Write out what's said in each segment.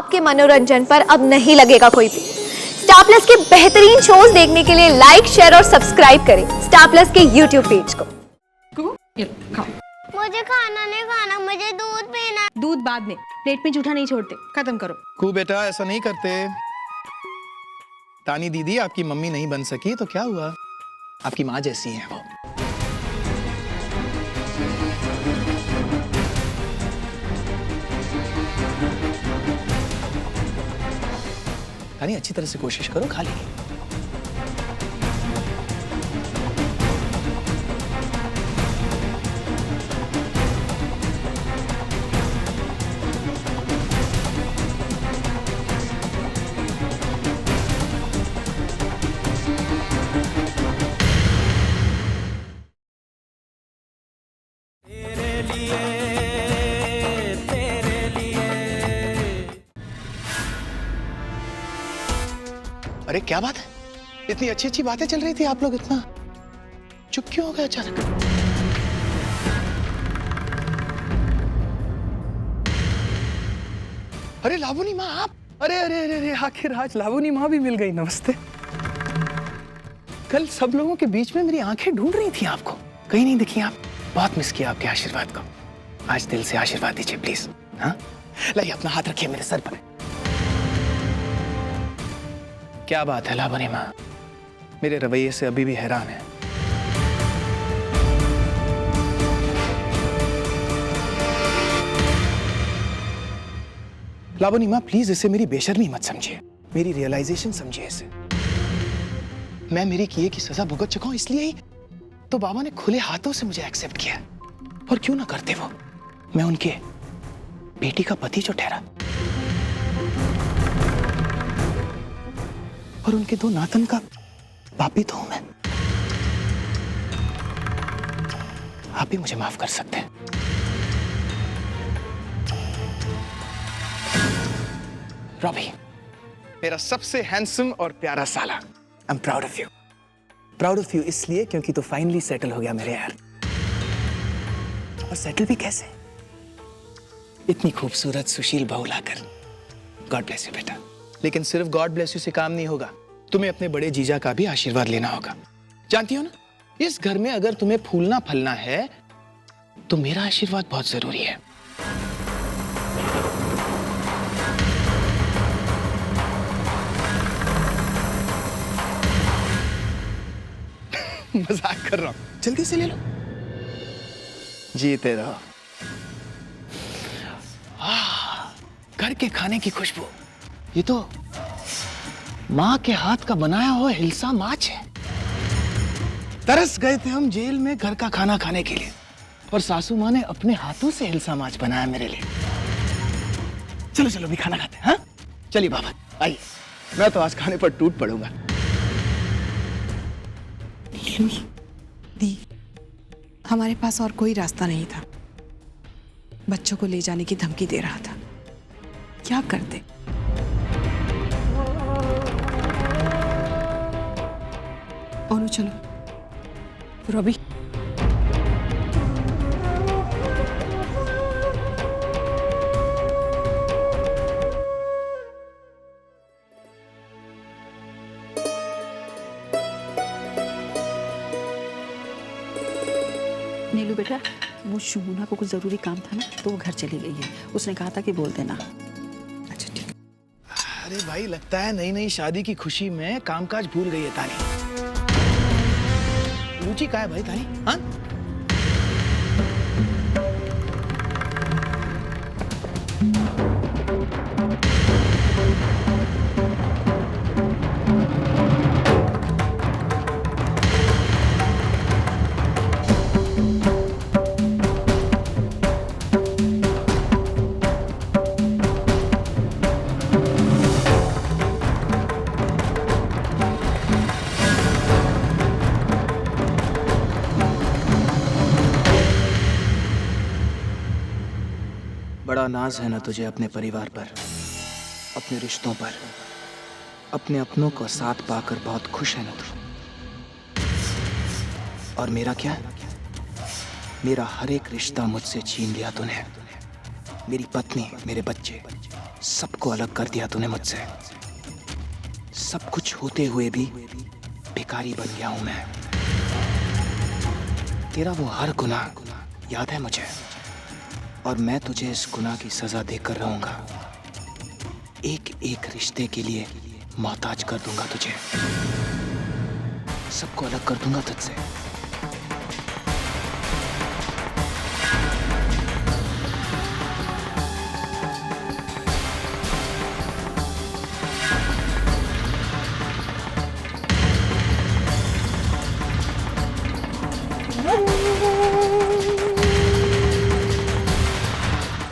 आपके मनोरंजन पर अब नहीं लगेगा कोई भी। स्टार प्लस के बेहतरीन शोज देखने के लिए लाइक, शेयर और सब्सक्राइब करें स्टार प्लस के यूट्यूब पेज को। मुझे खाना नहीं खाना, मुझे दूध पीना। दूध बाद में, प्लेट में जूठा नहीं छोड़ते, खत्म करो। कू बेटा ऐसा नहीं करते। तानी दीदी आपकी मम्मी नहीं बन सकी तो क्या हुआ, आपकी माँ जैसी है वो। तानी अच्छी तरह से कोशिश करो, खा लेंगे। अरे क्या बात है, इतनी अच्छी अच्छी बातें चल रही थी, आप लोग इतना चुप क्यों हो गए अचानक? अरे लावनी माँ आप, अरे अरे अरे अरे आखिर आज लावनी माँ भी मिल गई, नमस्ते। कल सब लोगों के बीच में मेरी आंखें ढूंढ रही थी आपको, कहीं नहीं दिखी आप। बहुत मिस किया आपके आशीर्वाद को, आज दिल से आशीर्वाद दीजिए प्लीज। हाँ लाइए अपना हाथ रखिए मेरे सर पर। क्या बात है लावनी माँ, मेरे रवैये से अभी भी हैरान है। लावनी माँ प्लीज इसे मेरी बेशर्मी मत समझिए, मेरी रियलाइजेशन समझिए इसे। मैं मेरी किए की सजा भुगत चुका हूं, इसलिए ही तो बाबा ने खुले हाथों से मुझे एक्सेप्ट किया। और क्यों ना करते वो, मैं उनके बेटी का पति जो ठहरा और उनके दो नातन का बाप भी तो हूं मैं। आप भी मुझे माफ कर सकते हैं। रॉबी, मेरा सबसे हैंडसम और प्यारा साला, I am proud of you. Proud of you इसलिए क्योंकि तू फाइनली सेटल हो गया मेरे यार। और सेटल भी कैसे, इतनी खूबसूरत सुशील बहू लाकर। गॉड ब्लेस यू बेटा। लेकिन सिर्फ गॉड ब्लेस यू से काम नहीं होगा, तुम्हें अपने बड़े जीजा का भी आशीर्वाद लेना होगा। जानती हो ना, इस घर में अगर तुम्हें फूलना फलना है तो मेरा आशीर्वाद बहुत जरूरी है। मजाक कर रहा हूं, जल्दी से ले लो। जीते रहो। घर के खाने की खुशबू, ये तो माँ के हाथ का बनाया हुआ हिलसा माछ है। तरस गए थे हम जेल में घर का खाना खाने के लिए, और सासू माँ ने अपने हाथों से हिलसा माछ बनाया मेरे लिए। चलो चलो भी खाना खाते हैं। हाँ चलिए बाबा आइए, मैं तो आज खाने पर टूट पड़ूंगा। दी, हमारे पास और कोई रास्ता नहीं था। बच्चों को ले जाने की धमकी दे रहा था, क्या करते। ओनू चलो। रॉबी नीलू बेटा, वो शुमुना को कुछ जरूरी काम था ना, तो वो घर चली गई है। उसने कहा था कि बोल देना। अच्छा ठीक। अरे भाई लगता है नई नई शादी की खुशी में कामकाज भूल गई है तानी। रुचि कहाँ है भाई तानी? हाँ बड़ा नाज है ना तुझे अपने परिवार पर, अपने रिश्तों पर, अपने अपनों को साथ पाकर बहुत खुश है ना तू। और मेरा क्या, मेरा हर एक रिश्ता मुझसे छीन लिया तूने। मेरी पत्नी, मेरे बच्चे, सबको अलग कर दिया तूने मुझसे। सब कुछ होते हुए भी भिखारी बन गया हूं मैं। तेरा वो हर गुनाह याद है मुझे, और मैं तुझे इस गुनाह की सजा देकर रहूंगा। एक एक रिश्ते के लिए मोहताज कर दूंगा तुझे, सबको अलग कर दूंगा तुझसे।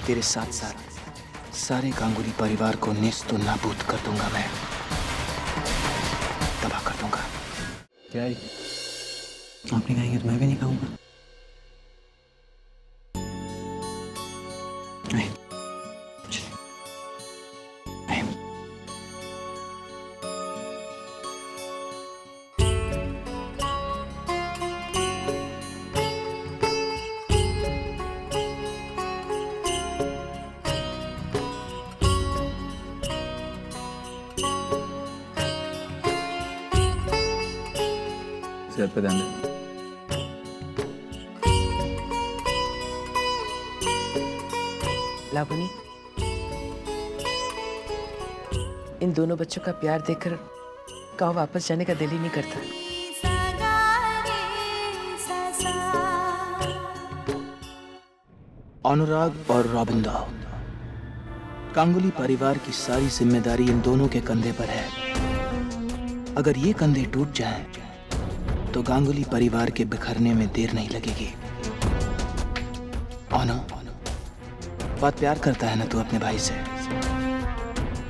तेरे साथ साथ सारे गांगुली परिवार को नेस्तो नाबूद कर दूंगा मैं, तबाह कर दूंगा। क्या है? आप नहीं खाएंगे तो मैं भी नहीं खाऊंगा। नहीं। चलिए। नहीं। सेहत पे ध्यान दे। लावणी, इन दोनों बच्चों का प्यार देखकर गांव वापस जाने का दिल ही नहीं करता। अनुराग और रॉबिन दाव, गांगुली परिवार की सारी जिम्मेदारी इन दोनों के कंधे पर है। अगर ये कंधे टूट जाएं, तो गांगुली परिवार के बिखरने में देर नहीं लगेगी। अनु, बहुत प्यार करता है ना तू अपने भाई से?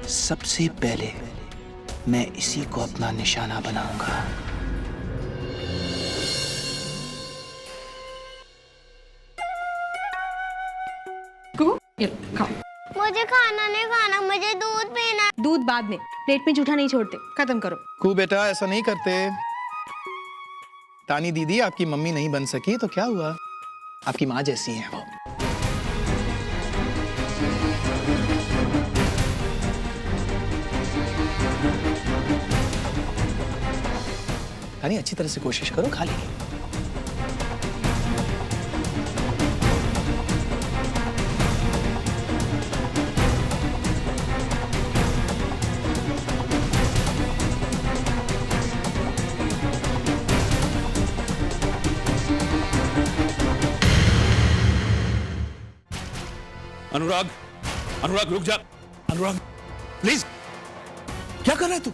सबसे पहले मैं इसी को अपना निशाना बनाऊंगा। खाओ। मुझे खाना नहीं खाना, मुझे दूध पीना। दूध बाद में, प्लेट में जूठा नहीं छोड़ते, खत्म करो। कू बेटा, ऐसा नहीं करते। तानी दीदी आपकी मम्मी नहीं बन सकी तो क्या हुआ, आपकी माँ जैसी है वो। तानी अच्छी तरह से कोशिश करो, खा ली। अनुराग, अनुराग रुक जा। अनुराग प्लीज, क्या कर रहा है तू?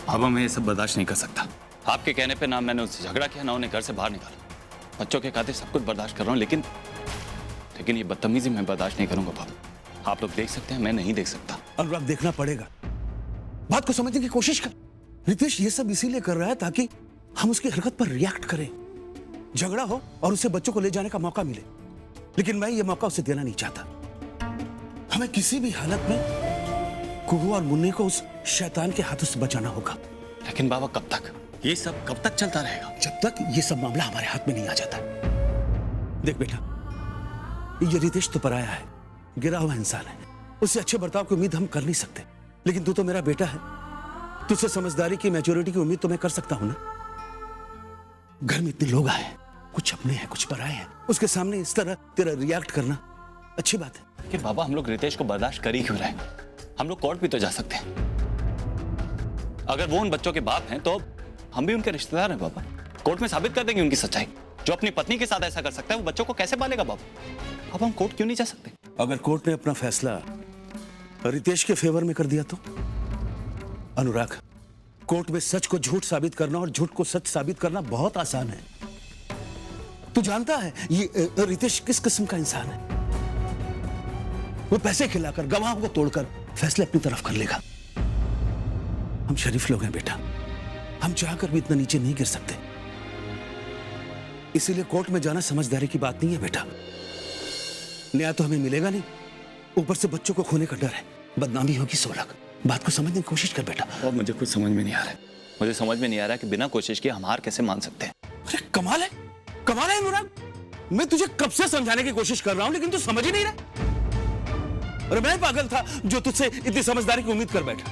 अब मैं ये सब बर्दाश्त नहीं कर सकता। आपके कहने पे ना मैंने उससे झगड़ा किया, ना उन्हें घर से बाहर निकाला। बच्चों के खातिर सब कुछ बर्दाश्त कर रहा हूँ, लेकिन ये बदतमीजी मैं बर्दाश्त नहीं करूंगा बाबा। आप लोग देख सकते हैं, मैं नहीं देख सकता। अनुराग देखना पड़ेगा, बात को समझने की कोशिश कर। रितेश ये सब इसीलिए कर रहा है ताकि हम उसकी हरकत पर रिएक्ट करें, झगड़ा हो और उसे बच्चों को ले जाने का मौका मिले। लेकिन मैं ये मौका उसे देना नहीं चाहता। हमें किसी भी हालत में कुहू और मुन्ने को उस शैतान के हाथों से बचाना होगा। लेकिन बाबा कब तक? ये सब कब तक चलता रहेगा? जब तक ये सब मामला हमारे हाथ में नहीं आ जाता। देख बेटा, ये रितेश तो पराया है, गिरा हुआ इंसान है। उससे अच्छे बर्ताव की उम्मीद हम कर नहीं सकते। लेकिन तू तो मेरा बेटा है, तुझसे समझदारी की, मैच्योरिटी की उम्मीद तो मैं कर सकता हूं ना। घर में इतने लोग आए, कुछ अपने हैं कुछ पराए हैं, उसके सामने इस तरह तेरा रिएक्ट करना अच्छी बात है? कि बाबा हम लोग रितेश को बर्दाश्त कर ही क्यों रहे? हम लोग कोर्ट भी तो जा सकते हैं। अगर वो उन बच्चों के बाप हैं तो हम भी उनके रिश्तेदार हैं बाबा। कोर्ट में साबित कर देंगे उनकी सच्चाई। जो अपनी पत्नी के साथ ऐसा कर सकता है वो बच्चों को कैसे पालेगा बाबा? अब हम कोर्ट क्यों नहीं जा सकते? अगर कोर्ट ने अपना फैसला रितेश के फेवर में कर दिया तो? अनुराग, कोर्ट में सच को झूठ साबित करना और झूठ को सच साबित करना बहुत आसान है। तू जानता है ये रितेश किस किस्म का इंसान है? वो पैसे खिलाकर, गवाहों को तोड़कर फैसले अपनी तरफ कर लेगा। हम शरीफ लोग हैं बेटा, हम चाहकर भी इतना नीचे नहीं गिर सकते। इसीलिए कोर्ट में जाना समझदारी की बात नहीं है बेटा। न्याय तो हमें मिलेगा नहीं, ऊपर से बच्चों को खोने का डर है, बदनामी होगी सोलक। बात को समझने की कोशिश कर बेटा। और मुझे कुछ समझ में नहीं आ रहा है। मुझे समझ में नहीं आ रहा है कि बिना कोशिश किए हम हार कैसे मान सकते हैं। अरे कमाल है, कमाल है अनुराग। मैं तुझे कब से समझाने की कोशिश कर रहा हूं लेकिन तू समझ ही नहीं रहा। और मैं पागल था जो तुझसे इतनी समझदारी की उम्मीद कर बैठा।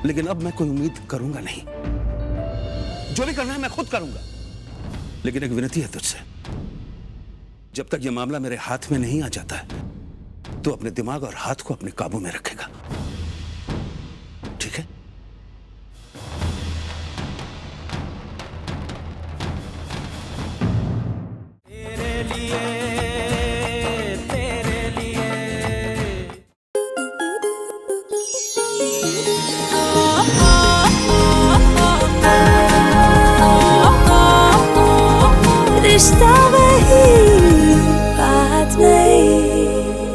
लेकिन अब मैं कोई उम्मीद करूंगा नहीं। जो भी करना है मैं खुद करूंगा। लेकिन एक विनती है तुझसे, जब तक यह मामला मेरे हाथ में नहीं आ जाता है तो अपने दिमाग और हाथ को अपने काबू में रखेगा, ठीक है? तेरे लिए